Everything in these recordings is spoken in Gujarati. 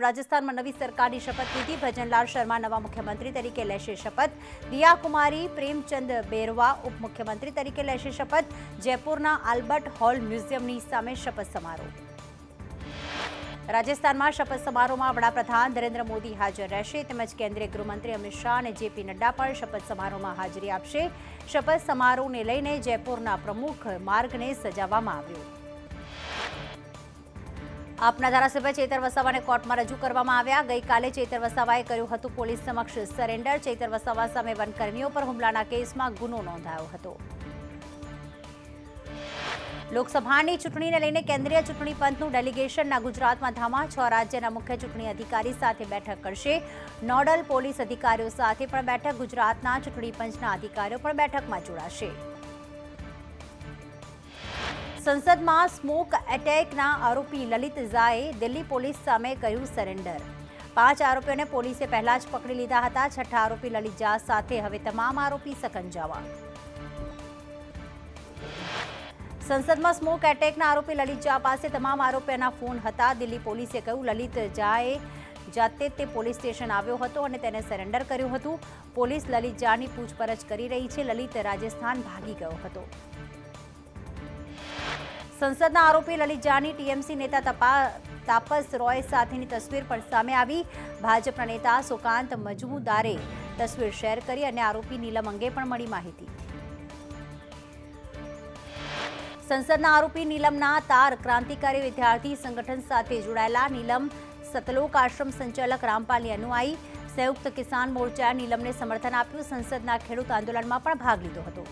રાજસ્થાનમાં નવી સરકારની શપથવિધિ. ભજનલાલ શર્મા નવા મુખ્યમંત્રી તરીકે લેશે શપથ. દિયા કુમારી પ્રેમચંદ બેરવા ઉપમુખ્યમંત્રી તરીકે લેશે શપથ. જયપુરના આલ્બર્ટ હોલ મ્યુઝિયમની સામે શપથ સમારોહ. રાજસ્થાનમાં શપથ સમારોહમાં વડાપ્રધાન નરેન્દ્ર મોદી હાજર રહેશે તેમજ કેન્દ્રીય ગૃહમંત્રી અમિત શાહ અને જેપી નડ્ડા પણ શપથ સમારોહમાં હાજરી આપશે. શપથ સમારોહને લઈને જયપુરના પ્રમુખ માર્ગને સજાવવામાં આવ્યો. આપના ધારાસભ્ય ચેતર વસાવાને કોર્ટમાં રજૂ કરવામાં આવ્યા. ગઈકાલે ચેતર વસાવાએ કર્યું હતું પોલીસ સમક્ષ સરેન્ડર. ચેતર વસાવા સામે વનકર્મીઓ પર હુમલાના કેસમાં ગુનો નોંધાયો હતો. લોકસભાની ચૂંટણીને લઈને કેન્દ્રીય ચૂંટણી પંચનું ડેલિગેશનના ગુજરાતમાં ધામા. 6 રાજ્યના મુખ્ય ચૂંટણી અધિકારી સાથે બેઠક કરશે. નોડલ પોલીસ અધિકારીઓ સાથે પણ બેઠક. ગુજરાતના ચૂંટણી પંચના અધિકારીઓ પણ બેઠકમાં જોડાશે. સંસદમાં સ્મોક એટેકના આરોપી લલિત ઝાએ દિલ્હી પોલીસ સામે કર્યું સરેન્ડર. 5 આરોપીઓને પોલીસે પહેલા જ પકડી લીધા હતા. 6થા આરોપી લલિત ઝા સાથે હવે તમામ આરોપી સકંજામાં. સંસદમાં સ્મોક એટેકના આરોપી લલિત ઝા પાસે તમામ આરોપીઓના ફોન હતા. દિલ્હી પોલીસે કહ્યું લલિત ઝાએ જાતે તે પોલીસ સ્ટેશન આવ્યો હતો અને તેને સરેન્ડર કર્યું હતું. પોલીસ લલિત ઝાની પૂછપરછ કરી રહી છે. લલિત રાજસ્થાન ભાગી ગયો હતો. સંસદના આરોપી લલિત ઝાની ટીએમસી નેતા તાપસ રોય સાથેની તસવીર પણ સામે આવી. ભાજપના નેતા સુકાંત મજમુદારે તસવીર શેર કરી અને આરોપી નીલમ અંગે પણ મળી માહિતી. સંસદના આરોપી નીલમના તાર ક્રાંતિકારી વિદ્યાર્થી સંગઠન સાથે જોડાયેલા. નીલમ સતલોક આશ્રમ સંચાલક રામપાલની અનુયાયી. સંયુક્ત કિસાન મોરચાએ નીલમને સમર્થન આપ્યું. સંસદના ખેડૂત આંદોલનમાં પણ ભાગ લીધો હતો.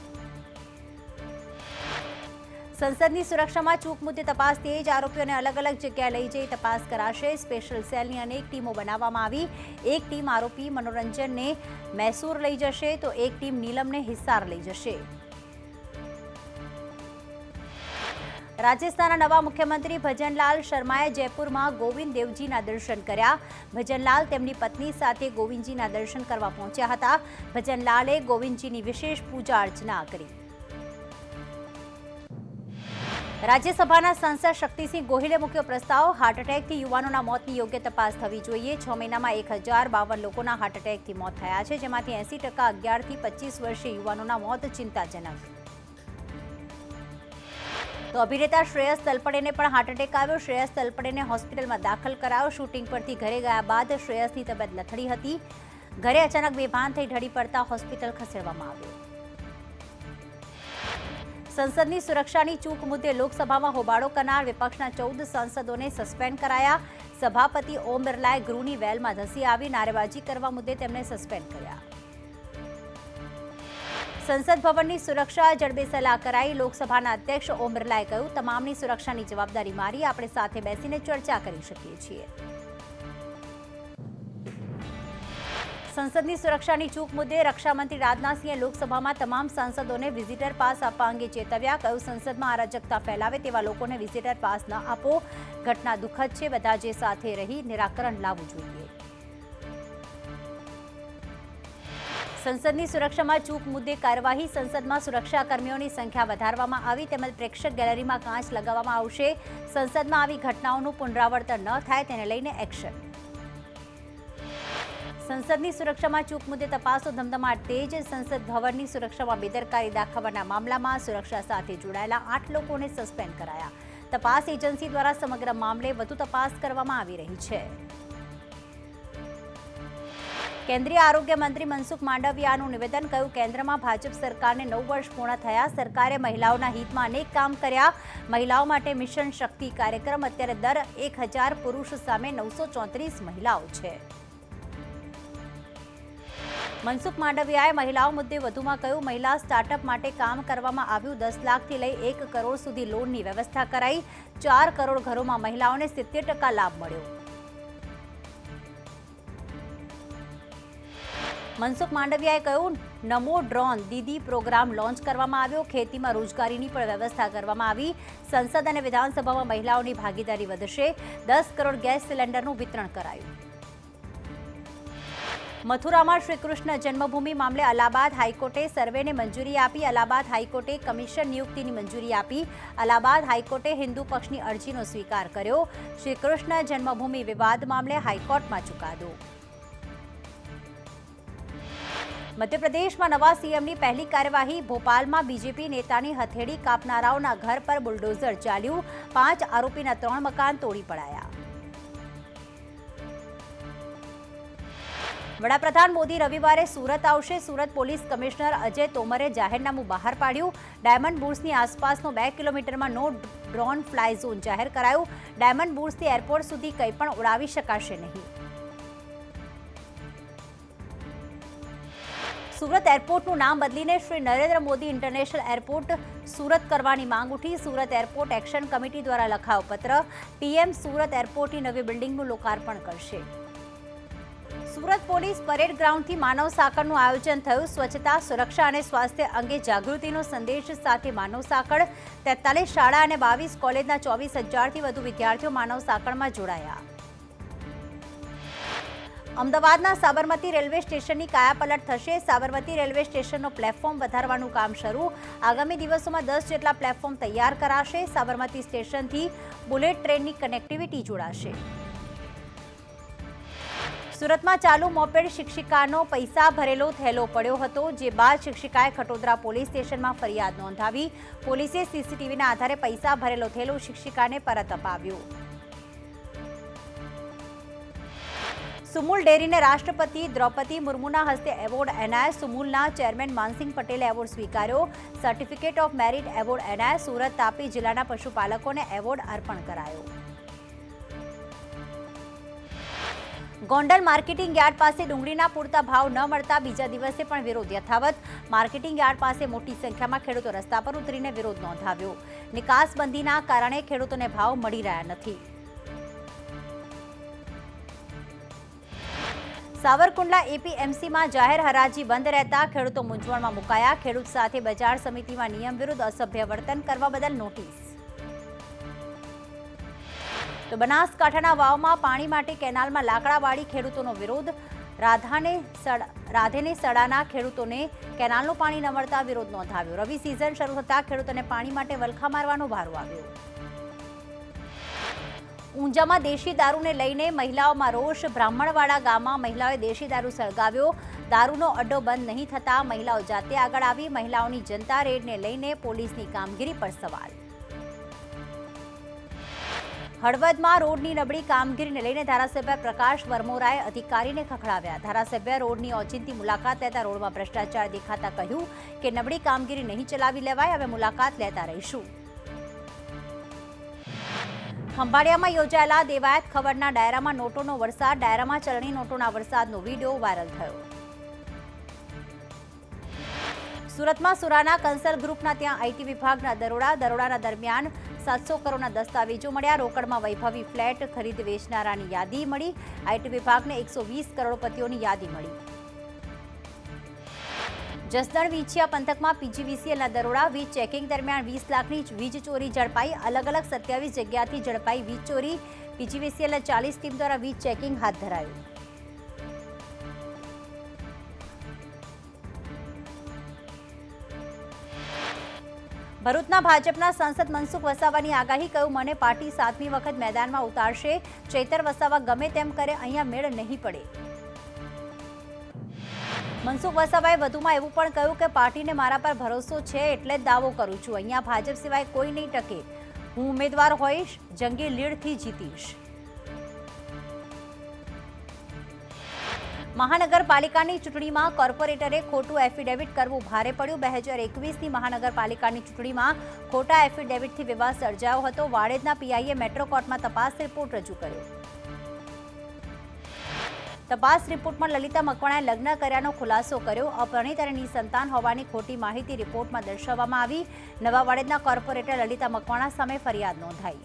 સંસદની સુરક્ષામાં ચૂક મુદ્દે તપાસ તેજ. આરોપીઓને અલગ અલગ જગ્યાએ લઈ જઈ તપાસ કરાશે. સ્પેશિયલ સેલની અનેક ટીમો બનાવવામાં આવી. એક ટીમ આરોપી મનોરંજનને મૈસૂર લઈ જશે તો એક ટીમ નીલમને હિસાર લઈ જશે. રાજસ્થાનના નવા મુખ્યમંત્રી ભજનલાલ શર્માએ જયપુરમાં ગોવિંદ દેવજીના દર્શન કર્યા. ભજનલાલ તેમની પત્ની સાથે ગોવિંદજીના દર્શન કરવા પહોંચ્યા હતા. ભજનલાલે ગોવિંદજીની વિશેષ પૂજા અર્ચના કરી. રાજ્યસભાના સાંસદ શક્તિસિંહ ગોહિલે મૂક્યો પ્રસ્તાવ. હાર્ટ એટેકથી યુવાનોના મોતની યોગ્ય તપાસ થવી જોઈએ. 6 મહિનામાં 1052 લોકોના હાર્ટ એટેકથી મોત થયા છે, જેમાંથી 80% 11 થી 25 વર્ષીય યુવાનોના મોત ચિંતાજનક. તો અભિનેતા શ્રેયસ તલપડેને પણ હાર્ટ એટેક આવ્યો. શ્રેયસ તલપડેને હોસ્પિટલમાં દાખલ કરાયો. શૂટિંગ પરથી ઘરે ગયા બાદ શ્રેયસની તબિયત લથડી હતી. ઘરે અચાનક બેભાન થઈ ઢળી પડતા હોસ્પિટલ ખસેડવામાં આવ્યો. સંસદની સુરક્ષાની ચૂક મુદ્દે લોકસભામાં હોબાળો કરનાર વિપક્ષના 14 સાંસદોને સસ્પેન્ડ કરાયા. સભાપતિ ઓમ બિરલાએ ગૃહની વેલમાં ધસી આવી નારેબાજી કરવા મુદ્દે તેમને સસ્પેન્ડ કર્યા. સંસદ ભવનની સુરક્ષા જડબે સલાહ કરાઈ. લોકસભાના અધ્યક્ષ ઓમ બિરલાએ કહ્યું તમામની સુરક્ષાની જવાબદારી મારી. આપણે સાથે બેસીને ચર્ચા કરી શકીએ છીએ. સંસદની સુરક્ષાની ચૂક મુદ્દે રક્ષામંત્રી રાજનાથસિંહે લોકસભામાં તમામ સાંસદોને વિઝિટર પાસ આપવા અંગે ચેતવ્યા. કહ્યું સંસદમાં અરાજકતા ફેલાવે તેવા લોકોને વિઝિટર પાસ ન આપો. ઘટના દુઃખદ છે. બધા જે સાથે રહી નિરાકરણ લાવવું જોઈએ. સંસદની સુરક્ષામાં ચૂક મુદ્દે કાર્યવાહી. સંસદમાં સુરક્ષાકર્મીઓની સંખ્યા વધારવામાં આવી તેમજ પ્રેક્ષક ગેલેરીમાં કાંચ લગાવવામાં આવશે. સંસદમાં આવી ઘટનાઓનું પુનરાવર્તન ન થાય તેને લઈને એક્શન. સંસદની સુરક્ષામાં ચૂક મુદ્દે તપાસો ધમધમાટ તેજ. સંસદ ભવનની સુરક્ષામાં બેદરકારી દાખવવાના મામલામાં સુરક્ષા સાથે જોડાયેલા 8 લોકોને સસ્પેન્ડ કરાયા. તપાસ એજન્સી દ્વારા સમગ્ર મામલે વધુ તપાસ કરવામાં આવી રહી છે. કેન્દ્રીય આરોગ્ય મંત્રી મનસુખ માંડવિયાનું નિવેદન. કહ્યું કેન્દ્રમાં ભાજપ સરકારને 9 વર્ષ પૂર્ણ થયા. સરકારે મહિલાઓના હિતમાં અનેક કામ કર્યા. મહિલાઓ માટે મિશન શક્તિ કાર્યક્રમ. અત્યારે દર 1000 પુરુષ સામે 934 મહિલાઓ છે. મનસુખ માંડવિયાએ મહિલાઓ મુદ્દે વધુમાં કહ્યું મહિલા સ્ટાર્ટઅપ માટે કામ કરવામાં આવ્યું. 10 લાખથી લઈ 1 કરોડ સુધી લોનની વ્યવસ્થા કરાઈ. 4 કરોડ ઘરોમાં મહિલાઓને 70% લાભ મળ્યો. મનસુખ માંડવિયાએ કહ્યું નમો ડ્રોન દીદી પ્રોગ્રામ લોન્ચ કરવામાં આવ્યો. ખેતીમાં રોજગારીની પણ વ્યવસ્થા કરવામાં આવી. સંસદ અને વિધાનસભામાં મહિલાઓની ભાગીદારી વધશે. 10 કરોડ ગેસ સિલિન્ડરનું વિતરણ કરાયું. મથુરામાં શ્રીકૃષ્ણ જન્મભૂમિ મામલે અલ્હાબાદ હાઈકોર્ટે સર્વેને મંજૂરી આપી. અલ્હાબાદ હાઈકોર્ટે કમિશન નિયુક્તિની મંજૂરી આપી. અલ્હાબાદ હાઈકોર્ટે હિન્દુ પક્ષની અરજીનો સ્વીકાર કર્યો. શ્રીકૃષ્ણ જન્મભૂમિ વિવાદ મામલે હાઈકોર્ટમાં ચુકાદો. મધ્યપ્રદેશમાં નવા સીએમની પહેલી કાર્યવાહી. ભોપાલમાં બીજેપી નેતાની હથેળી કાપનારાઓના ઘર પર બુલડોઝર ચાલ્યું. 5 આરોપીના 3 મકાન તોડી પડાયા. વડાપ્રધાન મોદી રવિવારે સુરત આવશે. સુરત પોલીસ કમિશનર અજય તોમરે જાહેરનામું બહાર પાડ્યું. ડાયમંડ બુર્સની આસપાસનો 2 કિલોમીટરમાં નો ડ્રોન ફ્લાય ઝોન જાહેર કરાયું. ડાયમંડ બુર્સથી એરપોર્ટ સુધી કંઈ પણ ઉડાવી શકાશે નહીં. સુરત એરપોર્ટનું નામ બદલીને શ્રી નરેન્દ્ર મોદી ઇન્ટરનેશનલ એરપોર્ટ સુરત કરવાની માંગ ઉઠી. સુરત એરપોર્ટ એક્શન કમિટી દ્વારા લખાયો પત્ર. પીએમ સુરત એરપોર્ટની નવી બિલ્ડિંગનું લોકાર્પણ કરશે. સુરત પોલીસ પરેડ ગ્રાઉન્ડથી માનવ સાંકળનું આયોજન થયું. સ્વચ્છતા, સુરક્ષા અને સ્વાસ્થ્ય અંગે જાગૃતિનો સંદેશ સાથે માનવ સાંકળ. 43 શાળા અને 22 કોલેજના 24,000થી વધુ વિદ્યાર્થીઓ માનવ સાંકળમાં જોડાયા. અમદાવાદના સાબરમતી રેલવે સ્ટેશનની કાયાપલટ થશે. સાબરમતી રેલવે સ્ટેશનનો પ્લેટફોર્મ વધારવાનું કામ શરૂ. આગામી દિવસોમાં 10 જેટલા પ્લેટફોર્મ તૈયાર કરાશે. સાબરમતી સ્ટેશનથી બુલેટ ટ્રેનની કનેક્ટિવિટી જોડાશે. સુરતમાં ચાલુ મોપેડ શિક્ષિકાનો પૈસા ભરેલો થેલો પડ્યો હતો, જે બાદ શિક્ષિકાએ ખટોદરા પોલીસ સ્ટેશનમાં ફરિયાદ નોંધાવી. પોલીસે સીસીટીવીના આધારે પૈસા ભરેલો થેલો શિક્ષિકાને પરત અપાવ્યો. સુમુલ ડેરીને રાષ્ટ્રપતિ દ્રૌપદી મુર્મુના હસ્તે એવોર્ડ એનાયત. સુમુલના ચેરમેન માનસિંહ પટેલે એવોર્ડ સ્વીકાર્યો. સર્ટિફિકેટ ઓફ મેરિટ એવોર્ડ એનાયત. સુરત તાપી જિલ્લાના પશુપાલકોને એવોર્ડ અર્પણ કરાયો. ગોંડલ માર્કેટિંગ યાર્ડ પાસે ડુંગળીના પૂરતા ભાવ ન મળતા બીજા દિવસે પણ વિરોધ યથાવત. માર્કેટિંગ યાર્ડ પાસે મોટી સંખ્યામાં ખેડૂતો રસ્તા પર ઉતરીને વિરોધ નોંધાવ્યો. નિકાસબંધીના કારણે ખેડૂતોને ભાવ મળી રહ્યા નથી. સાવરકુંડલા એપીએમસીમાં જાહેર હરાજી બંધ રહેતા ખેડૂતો મૂંઝવણમાં મુકાયા. ખેડૂત સાથે બજાર સમિતિમાં નિયમ વિરુદ્ધ અસભ્ય વર્તન કરવા બદલ નોટિસ. તો બનાસકાંઠાના વાવમાં પાણી માટે કેનાલમાં લાકડાવાળી ખેડૂતોનો વિરોધ. રાધેને સડાના ખેડૂતોને કેનાલનું પાણી ન મળતા વિરોધ નોંધાવ્યો. રવિ સિઝન શરૂ થતાં ખેડૂતોને પાણી માટે વલખા મારવાનો વારો આવ્યો. ઊંઝામાં દેશી દારૂને લઈને મહિલાઓમાં રોષ. બ્રાહ્મણવાડા ગામમાં મહિલાઓએ દેશી દારૂ સળગાવ્યો. દારૂનો અડ્ડો બંધ નહીં થતાં મહિલાઓ જાતે આગળ આવી. મહિલાઓની જનતા રેડને લઈને પોલીસની કામગીરી પર સવાલ. હળવદમાં રોડની નબળી કામગીરીને લઈને ધારાસભ્ય પ્રકાશ વરમોરાએ અધિકારીને ખખડાવ્યા. ધારાસભ્ય રોડની ઓચિંતી મુલાકાત લેતા રોડમાં ભ્રષ્ટાચાર દેખાતા કહ્યું કે નબળી કામગીરી નહીં ચલાવી લેવાય, હવે મુલાકાત લેતા રહીશું. ખંભાળિયામાં યોજાયેલા દેવાયત ખબરના ડાયરામાં નોટોનો વરસાદ. ડાયરામાં ચલણી નોટોના વરસાદનો વિડીયો વાયરલ થયો. સુરતમાં સુરાના કંસલ ગ્રુપના ત્યાં આઈટી વિભાગના દરોડાના દરમિયાન 700 કરોડના દસ્તાવેજો મળ્યા. રોકડમાં વૈભવી ફ્લેટ ખરીદ વેચનારાની યાદી મળી. આઈટી વિભાગને 120 કરોડપતિઓની યાદી મળી. જસદણ વિંછિયા પંથકમાં પીજીવીસીએલના દરોડા. વીજ ચેકિંગ દરમિયાન 20 લાખની વીજ ચોરી ઝડપાઈ. અલગ અલગ 27 જગ્યાથી ઝડપાઈ વીજ ચોરી. પીજીવીસીએલના 40 ટીમ દ્વારા વીજ ચેકિંગ હાથ ધરાયું. ભરૂચના ભાજપના સાંસદ મનસુખ વસાવાની આગાહી. કહ્યું, મને પાર્ટી 7મી વખત મેદાનમાં ઉતારશે. ચૈતર વસાવા ગમે તેમ કરે, અહીંયા મેળ નહીં પડે. મનસુખ વસાવાએ વધુમાં એવું પણ કહ્યું કે પાર્ટીને મારા પર ભરોસો છે એટલે જ દાવો કરું છું. અહીંયા ભાજપ સિવાય કોઈ નહીં ટકે. હું ઉમેદવાર હોઈશ, જંગી લીડથી જીતીશ. મહાનગરપાલિકાની ચૂંટણીમાં કોર્પોરેટરે ખોટું એફિડેવિટ કરવું ભારે પડ્યું. 2021ની મહાનગરપાલિકાની ચૂંટણીમાં ખોટા એફિડેવિટથી વિવાદ સર્જાયો હતો. વાડેદના પીઆઈએ મેટ્રો કોર્ટમાં તપાસ રિપોર્ટ રજૂ કર્યો. તપાસ રિપોર્ટમાં લલિતા મકવાણાએ લગ્ન કર્યાનો ખુલાસો કર્યો. અપરિણીત અને નિસંતાન હોવાની ખોટી માહિતી રિપોર્ટમાં દર્શાવવામાં આવી. નવા વાડેદના કોર્પોરેટર લલિતા મકવાણા સામે ફરિયાદ નોંધાઈ.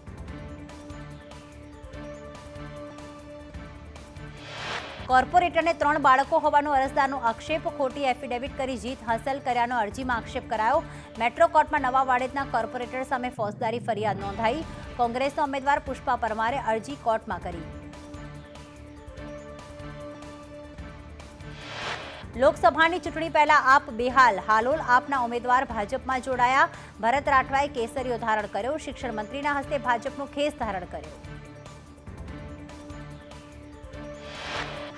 કોર્પોરેટરને 3 બાળકો હોવાનો અરજદારનો આક્ષેપ. ખોટી એફિડેવિટ કરી જીત હાંસલ કર્યાનો અરજીમાં આક્ષેપ કરાયો. મેટ્રો કોર્ટમાં નવા વાડેદના કોર્પોરેટર સામે ફોજદારી ફરિયાદ નોંધાઈ. કોંગ્રેસના ઉમેદવાર પુષ્પા પરમારે અરજી કોર્ટમાં કરી. લોકસભાની ચૂંટણી પહેલા આપ બેહાલ, હાલોલ આપના ઉમેદવાર ભાજપમાં જોડાયા. ભરત રાઠવાએ કેસરીઓ ધારણ કર્યો. શિક્ષણ મંત્રીના હસ્તે ભાજપનો ખેસ ધારણ કર્યો.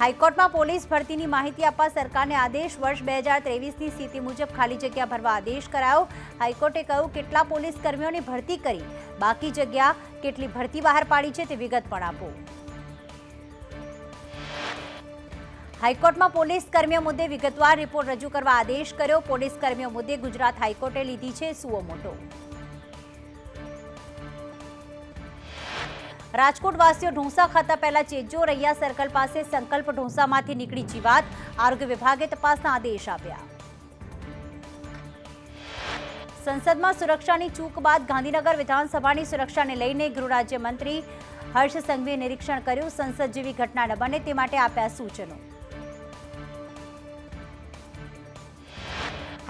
હાઈકોર્ટમાં પોલીસ ભરતીની માહિતી આપવા સરકારને આદેશ. વર્ષ 2023ની સ્થિતિ મુજબ ખાલી જગ્યા ભરવા આદેશ કરાયો. હાઈકોર્ટે કહ્યું કેટલા પોલીસ કર્મીઓની ભરતી કરી, બાકી જગ્યા કેટલી ભરતી બહાર પાડી છે તે વિગત પણ આપો. હાઈકોર્ટમાં પોલીસ કર્મીઓ મુદ્દે વિગતવાર રિપોર્ટ રજૂ કરવા આદેશ કર્યો. પોલીસ કર્મીઓ મુદ્દે ગુજરાત હાઈકોર્ટે લીધી છે સુઓ મોટો. રાજકોટ વાસીઓ ઢોંસા ખાતા પહેલા ચેજો રૈયા સર્કલ પાસે સંકલ્પ ઢોંસામાંથી નીકળી જીવાત. આરોગ્ય વિભાગે તપાસના આદેશ આપ્યા. સંસદમાં સુરક્ષાની ચૂક બાદ ગાંધીનગર વિધાનસભાની સુરક્ષાને લઈને ગૃહ રાજ્યમંત્રી હર્ષ સંઘવીએ નિરીક્ષણ કર્યું. સંસદ જેવી ઘટના ન બને તે માટે આપ્યા સૂચનો.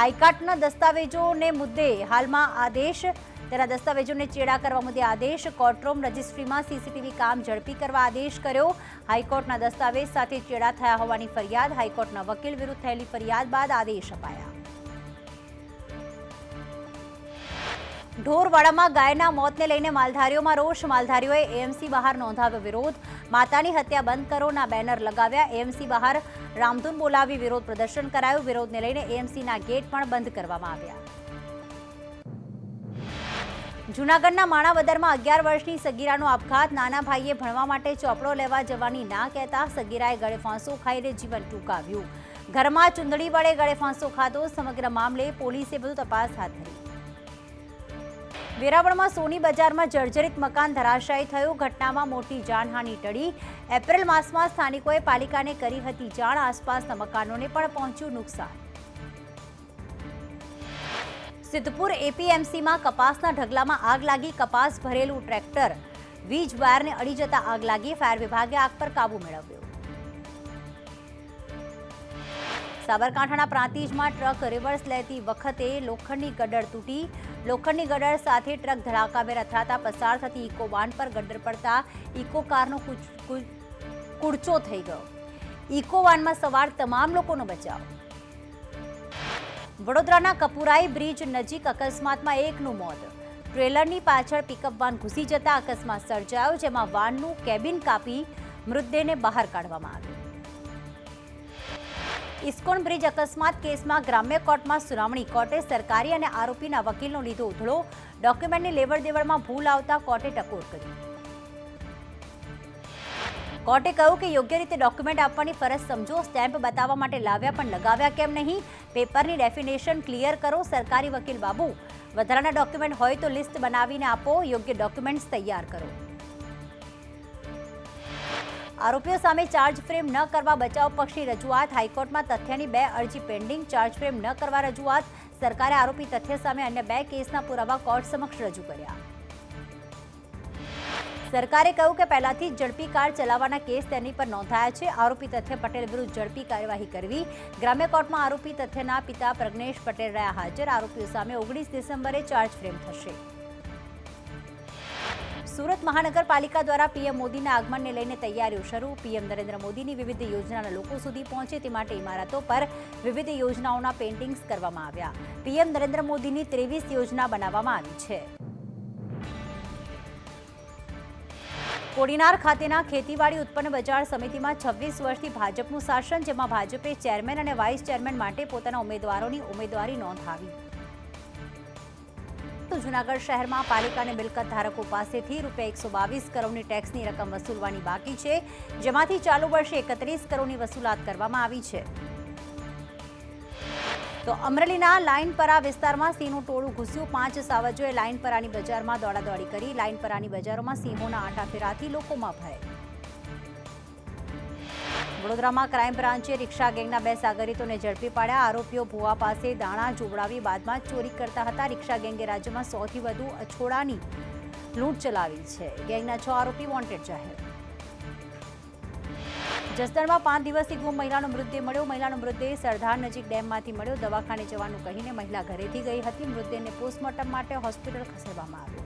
હાઈકોર્ટના દસ્તાવેજોને મુદ્દે હાલમાં આદેશ. તેના દસ્તાવેજોને ચેડા કરવા મુદ્દે આદેશ. કોર્ટરૂમ રજિસ્ટ્રીમાં સીસીટીવી કામ ઝડપી કરવા આદેશ કર્યો. હાઈકોર્ટના દસ્તાવેજ સાથે ચેડા થયા હોવાની ફરિયાદ. હાઈકોર્ટના વકીલ વિરુદ્ધ થયેલી ફરિયાદ બાદ આદેશ અપાયા. ઢોરવાડામાં ગાયના મોતને લઈને માલધારીઓમાં રોષ. માલધારીઓએ એએમસી બહાર નોંધાવ્યો વિરોધ. માતાની હત્યા બંધ કરોના બેનર લગાવ્યા. એએમસી બહાર રામધૂન બોલાવી વિરોધ પ્રદર્શન કરાયું. વિરોધને લઈને એએમસીના ગેટ પણ બંધ કરવામાં આવ્યા. જૂનાગઢના માણાવદરમાં 11 વર્ષની સગીરાનો આપઘાત. નાના ભાઈએ ભણવા માટે ચોપડો લેવા જવાની ના કહેતા સગીરાએ ગળે ફાંસો ખાઈને જીવન ટૂંકાવ્યું. ઘરમાં ચૂંદડી વડે ગળે ફાંસો ખાધો. સમગ્ર મામલે પોલીસે વધુ તપાસ હાથ ધરી. વેરાવળમાં સોની બજારમાં જર્જરિત મકાન ધરાશાયી થયું. ઘટનામાં મોટી જાનહાનિ ટળી. એપ્રિલ માસમાં સ્થાનિકોએ પાલિકાને કરી હતી જાણ. આસપાસના મકાનોને પણ પહોંચ્યું નુકસાન. સિદ્ધપુર એપીએમસીમાં કપાસના ઢગલામાં આગ લાગી. કપાસ ભરેલું ટ્રેક્ટર વીજ વાયરને અડી જતા આગ લાગી. ફાયર વિભાગે આગ પર કાબુ મેળવ્યો. સાબરકાંઠાના પ્રાંતિજમાં ટ્રક રિવર્સ લેતી વખતે લોખંડની ગડર તૂટી. લોખંડની ગડર સાથે ટ્રક ધડાકાભેર અથડાતા પસાર થતી ઇકો વાન પર ગડર પડતા ઇકો કારનો કૂડચો થઈ ગયો. ઇકો વાનમાં સવાર તમામ લોકોનો બચાવ. વડોદરાના કપુરાઈ બ્રિજ નજીક અકસ્માતમાં એકનું મોત. ટ્રેલરની પાછળ પિકઅપ વાન ઘૂસી જતા અકસ્માત સર્જાયો, જેમાં વાનનું કેબિન કાપી મૃતદેહને બહાર કાઢવામાં આવ્યો. ઇસ્કોન બ્રિજ અકસ્માત કેસમાં ગ્રામ્ય કોર્ટમાં સુનાવણી. કોર્ટે સરકારી અને આરોપીના વકીલનો લીધો ઉધડો. ડોક્યુમેન્ટની લેવડ દેવડમાં ભૂલ આવતા કોર્ટે ટકોર કરી. કોર્ટે કહ્યું કે યોગ્ય રીતે ડોક્યુમેન્ટ આપવાની ફરજ સમજો. સ્ટેમ્પ બતાવવા માટે લાવ્યા પણ લગાવ્યા કેમ નહીં? પેપરની ડેફિનેશન ક્લિયર કરો. સરકારી વકીલ બાબુ, વધારાના ડોક્યુમેન્ટ હોય તો લિસ્ટ બનાવીને આપો. યોગ્ય ડોક્યુમેન્ટ્સ તૈયાર કરો. આરોપીઓ સામે ચાર્જ ફ્રેમ ન કરવા બચાવ પક્ષની રજૂઆત. હાઈકોર્ટમાં તથ્યની 2 અરજી પેન્ડિંગ. ચાર્જ ફ્રેમ ન કરવા રજૂઆત. સરકારે આરોપી તથ્ય સામે અન્ય 2 કેસના પુરાવા કોર્ટ સમક્ષ રજૂ કર્યા. સરકારે કહ્યું કે પહેલાથી જ ઝડપી કાર ચલાવવાના કેસ તેની પર નોંધાયા છે. આરોપી તથ્ય પટેલ વિરુદ્ધ ઝડપી કાર્યવાહી કરવી. ગ્રામ્ય કોર્ટમાં આરોપી તથ્યના પિતા પ્રજ્ઞેશ પટેલ રહ્યા હાજર. આરોપીઓ સામે 19 ડિસેમ્બરે ચાર્જ ફ્રેમ થશે. સુરત મહાનગરપાલિકા દ્વારા પીએમ મોદીના આગમનને લઈને તૈયારીઓ શરૂ. પીએમ નરેન્દ્ર મોદીની વિવિધ યોજનાના લોકો સુધી પહોંચે તે માટે ઇમારતો પર વિવિધ યોજનાઓના પેઇન્ટિંગ્સ કરવામાં આવ્યા. પીએમ નરેન્દ્ર મોદીની 23 યોજના બનાવવામાં આવી છે. કોડીનાર ખાતેના ખેતીવાડી ઉત્પન્ન બજાર સમિતિમાં 26 વર્ષથી ભાજપનું શાસન, જેમાં ભાજપે ચેરમેન અને વાઇસ ચેરમેન માટે પોતાના ઉમેદવારોની ઉમેદવારી નોંધાવી. તો જૂનાગઢ શહેરમાં પાલિકા અને મિલકત ધારકો પાસેથી ₹122 કરોડની ટેક્સની રકમ વસૂલવાની બાકી છે, જેમાંથી ચાલુ વર્ષે 31 કરોડની વસૂલાત કરવામાં આવી છે. તો અમરેલીના લાઇનપરા વિસ્તારમાં સિંહનું ટોળું ઘૂસ્યું. 5 સાવજોએ લાઇનપરાની બજારમાં દોડાદોડી કરી. લાઇનપરાની બજારોમાં સિંહોના આંટાફેરાથી લોકોમાં ભય. વડોદરામાં ક્રાઇમ બ્રાન્ચે રિક્ષા ગેંગના 2 સાગરીતોને ઝડપી પાડ્યા. આરોપીઓ ભુવા પાસે દાણા જોવડાવી બાદમાં ચોરી કરતા હતા. રિક્ષા ગેંગે રાજ્યમાં 100થી વધુ અછોડાની લૂંટ ચલાવી છે. ગેંગના 6 આરોપી વોન્ટેડ જાહેર. જસદણમાં 5 દિવસથી ગુમ મહિલાનો મૃતદેહ મળ્યો. મહિલાનો મૃતદેહ સરદાર નજીક ડેમમાંથી મળ્યો. દવાખાને જવાનું કહીને મહિલા ઘરેથી ગઈ હતી. મૃતદેહને પોસ્ટમોર્ટમ માટે હોસ્પિટલ ખસેડવામાં આવ્યો.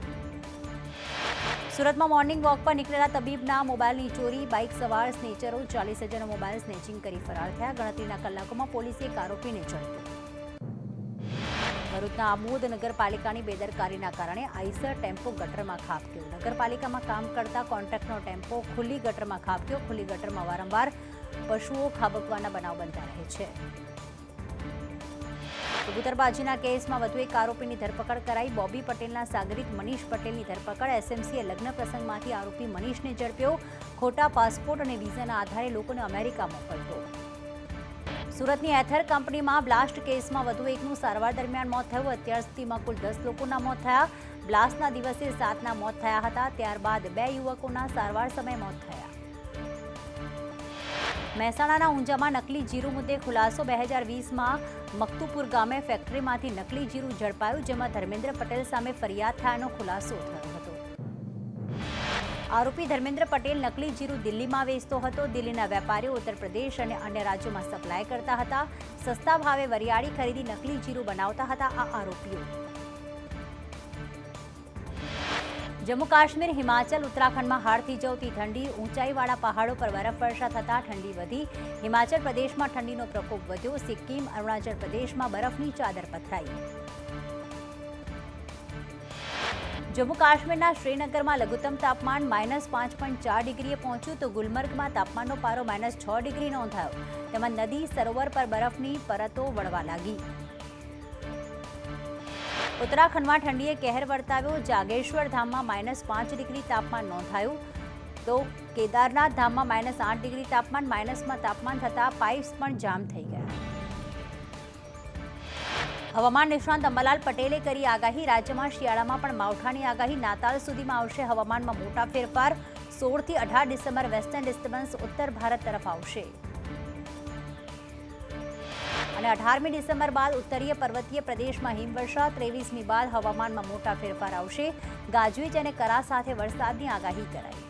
સુરતમાં મોર્નિંગ વોક પર નીકળેલા તબીબના મોબાઈલની ચોરી, બાઇક સવાર સ્નેચરો 40,000નો મોબાઈલ સ્નેચિંગ કરી ફરાર થયા. ગણતરીના કલાકોમાં પોલીસે એક આરોપીને ઝડપ્યો. ભરૂચના આમોદ નગરપાલિકાની બેદરકારીના કારણે આઈસર ટેમ્પો ગટરમાં ખાબક્યો. નગરપાલિકામાં કામ કરતા કોન્ટ્રાક્ટનો ટેમ્પો ખુલ્લી ગટરમાં ખાબક્યો. ખુલ્લી ગટરમાં વારંવાર પશુઓ ખાબકવાના બનાવ બનતા રહે છે. કબૂતરબાજીના કેસમાં વધુ એક આરોપીની ધરપકડ કરાઈ. બોબી પટેલના સાગરીત મનીષ પટેલની ધરપકડ. એસએમસીએ લગ્ન પ્રસંગમાંથી આરોપી મનીષને ઝડપ્યો. ખોટા પાસપોર્ટ અને વિઝાના આધારે લોકોને અમેરિકા મોકલતો. સુરતની એથર કંપનીમાં બ્લાસ્ટ કેસમાં વધુ એકનું સારવાર દરમિયાન મોત થયું. અત્યાર સુધીમાં કુલ 10 લોકોના મોત થયા. બ્લાસ્ટના દિવસે 7ના મોત થયા હતા. ત્યારબાદ 2 યુવકોના સારવાર સમયે મોત થયા. મહેસાણાના ઊંઝામાં નકલી જીરું મુદ્દે ખુલાસો. 2020માં મકતુપુર ગામે ફેક્ટરીમાંથી નકલી જીરું ઝડપાયું, જેમાં ધર્મેન્દ્ર પટેલ સામે ફરિયાદ થયાનો ખુલાસો થયો હતો. આરોપી ધર્મેન્દ્ર પટેલ નકલી જીરું દિલ્હીમાં વેચતો હતો. દિલ્હીના વેપારીઓ ઉત્તર પ્રદેશ અને અન્ય રાજ્યોમાં સપ્લાય કરતા હતા. સસ્તા ભાવે વરિયાળી ખરીદી નકલી જીરું બનાવતા હતા આ આરોપીઓ. જમ્મુ કાશ્મીર, હિમાચલ, ઉત્તરાખંડમાં હાડથી જવતી ઠંડી. ઊંચાઈવાળા પહાડો પર બરફવર્ષા થતાં ઠંડી વધી. હિમાચલ પ્રદેશમાં ઠંડીનો પ્રકોપ વધ્યો. સિક્કિમ, અરુણાચલ પ્રદેશમાં બરફની ચાદર પથરાઈ. જમ્મુ કાશ્મીરના શ્રીનગરમાં લઘુત્તમ તાપમાન -5.4 ડિગ્રીએ પહોંચ્યું તો ગુલમર્ગમાં તાપમાનનો પારો -6 ડિગ્રી નોંધાયો. તેમાં નદી સરોવર પર બરફની પરતો વળવા લાગી. ઉત્તરાખંડમાં ઠંડીએ કહેર વર્તાવ્યો. જાગેશ્વર ધામમાં -5 ડિગ્રી તાપમાન નોંધાયું તો કેદારનાથ ધામમાં -8 ડિગ્રી તાપમાન. માઇનસમાં તાપમાન થતાં પાઇપ્સ પણ જામ થઈ ગયા. હવામાન નિષ્ણાંત અંબાલાલ પટેલે કરી આગાહી. રાજ્યમાં શિયાળામાં પણ માવઠાની આગાહી. નાતાલ સુધીમાં આવશે હવામાનમાં મોટા ફેરફાર. 16 થી 18 ડિસેમ્બર વેસ્ટર્ન ડિસ્ટર્બન્સ ઉત્તર ભારત તરફ આવશે અને 18મી ડિસેમ્બર બાદ ઉત્તરીય પર્વતીય પ્રદેશમાં હિમવર્ષા. 23મી બાદ હવામાનમાં મોટા ફેરફાર આવશે. ગાજવીજ અને કરા સાથે વરસાદની આગાહી કરાઈ.